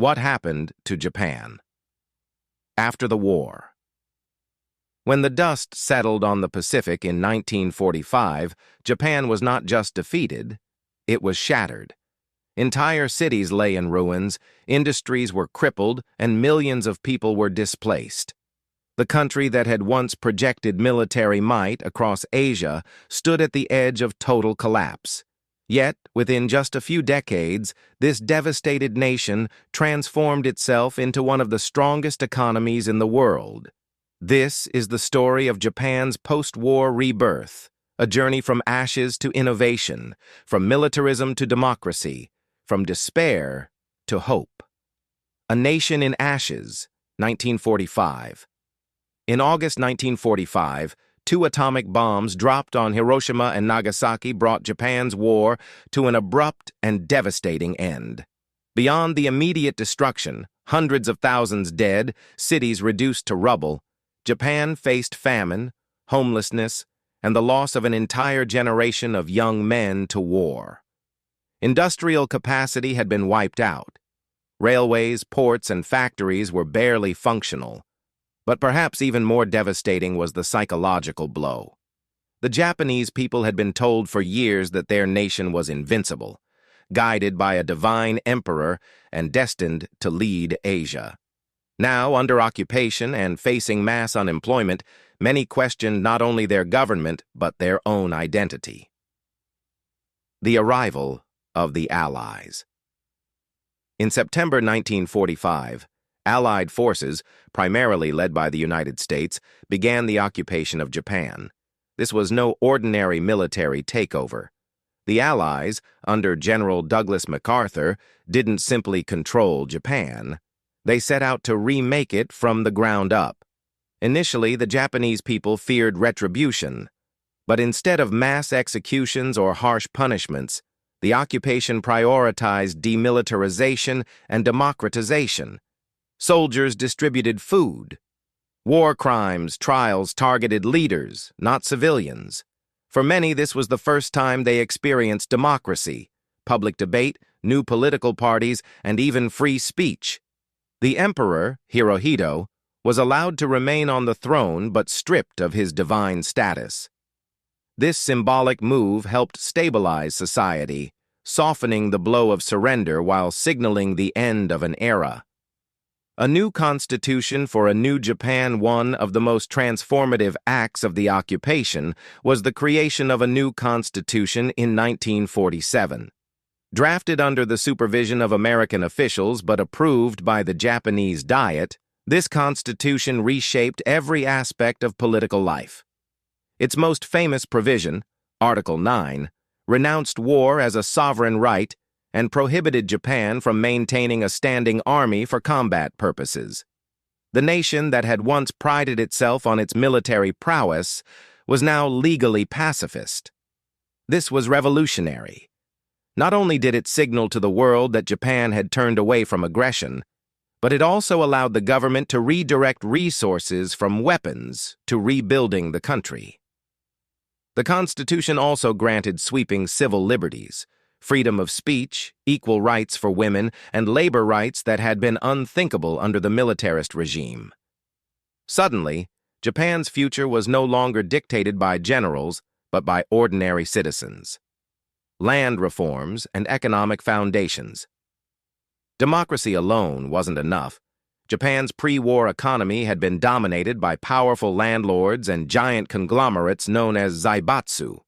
What happened to Japan? After the war. When the dust settled on the Pacific in 1945, Japan was not just defeated, it was shattered. Entire cities lay in ruins, industries were crippled, and millions of people were displaced. The country that had once projected military might across Asia stood at the edge of total collapse. Yet, within just a few decades, this devastated nation transformed itself into one of the strongest economies in the world. This is the story of Japan's post-war rebirth, a journey from ashes to innovation, from militarism to democracy, from despair to hope. A Nation in Ashes, 1945. In August 1945, 2 atomic bombs dropped on Hiroshima and Nagasaki brought Japan's war to an abrupt and devastating end. Beyond the immediate destruction, hundreds of thousands dead, cities reduced to rubble, Japan faced famine, homelessness, and the loss of an entire generation of young men to war. Industrial capacity had been wiped out. Railways, ports, and factories were barely functional. But perhaps even more devastating was the psychological blow. The Japanese people had been told for years that their nation was invincible, guided by a divine emperor and destined to lead Asia. Now, under occupation and facing mass unemployment, many questioned not only their government but their own identity. The arrival of the Allies. In September 1945, Allied forces, primarily led by the United States, began the occupation of Japan. This was no ordinary military takeover. The Allies, under General Douglas MacArthur, didn't simply control Japan. They set out to remake it from the ground up. Initially, the Japanese people feared retribution, but instead of mass executions or harsh punishments, the occupation prioritized demilitarization and democratization. Soldiers distributed food. War crimes trials targeted leaders, not civilians. For many, this was the first time they experienced democracy, public debate, new political parties, and even free speech. The emperor, Hirohito, was allowed to remain on the throne but stripped of his divine status. This symbolic move helped stabilize society, softening the blow of surrender while signaling the end of an era. A new constitution for a new Japan. One of the most transformative acts of the occupation was the creation of a new constitution in 1947. Drafted under the supervision of American officials but approved by the Japanese Diet, this constitution reshaped every aspect of political life. Its most famous provision, Article 9, renounced war as a sovereign right and prohibited Japan from maintaining a standing army for combat purposes. The nation that had once prided itself on its military prowess was now legally pacifist. This was revolutionary. Not only did it signal to the world that Japan had turned away from aggression, but it also allowed the government to redirect resources from weapons to rebuilding the country. The Constitution also granted sweeping civil liberties, freedom of speech, equal rights for women, and labor rights that had been unthinkable under the militarist regime. Suddenly, Japan's future was no longer dictated by generals, but by ordinary citizens. Land reforms and economic foundations. Democracy alone wasn't enough. Japan's pre-war economy had been dominated by powerful landlords and giant conglomerates known as zaibatsu.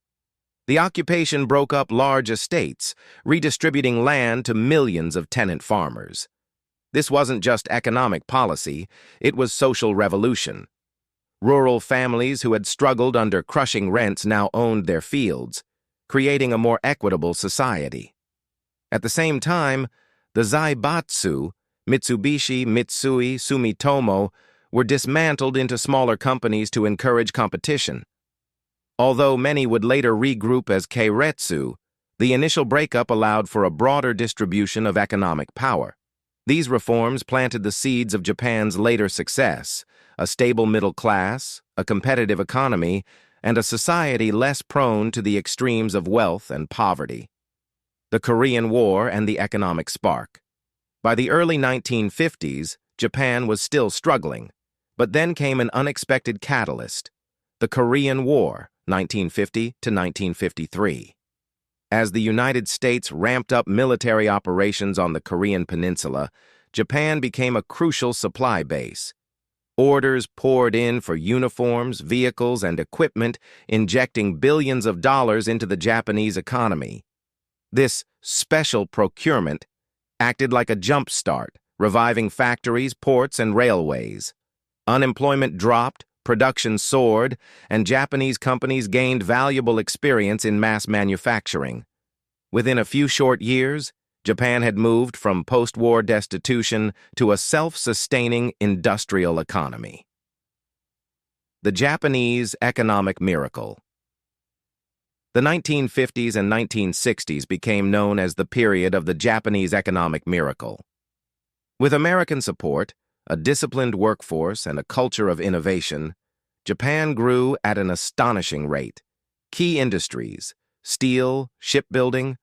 The occupation broke up large estates, redistributing land to millions of tenant farmers. This wasn't just economic policy, it was social revolution. Rural families who had struggled under crushing rents now owned their fields, creating a more equitable society. At the same time, the zaibatsu, Mitsubishi, Mitsui, Sumitomo, were dismantled into smaller companies to encourage competition. Although many would later regroup as keiretsu, the initial breakup allowed for a broader distribution of economic power. These reforms planted the seeds of Japan's later success, a stable middle class, a competitive economy, and a society less prone to the extremes of wealth and poverty. The Korean War and the economic spark. By the early 1950s, Japan was still struggling, but then came an unexpected catalyst, the Korean War, 1950 to 1953. As the United States ramped up military operations on the Korean peninsula, Japan became a crucial supply base. Orders poured in for uniforms, vehicles, and equipment, injecting billions of dollars into the Japanese economy. This special procurement acted like a jump-start, reviving factories, ports, and railways. Unemployment dropped, production soared, and Japanese companies gained valuable experience in mass manufacturing. Within a few short years, Japan had moved from post-war destitution to a self-sustaining industrial economy. The Japanese economic miracle. The 1950s and 1960s became known as the period of the Japanese economic miracle. With American support, a disciplined workforce, and a culture of innovation, Japan grew at an astonishing rate. Key industries, steel, shipbuilding,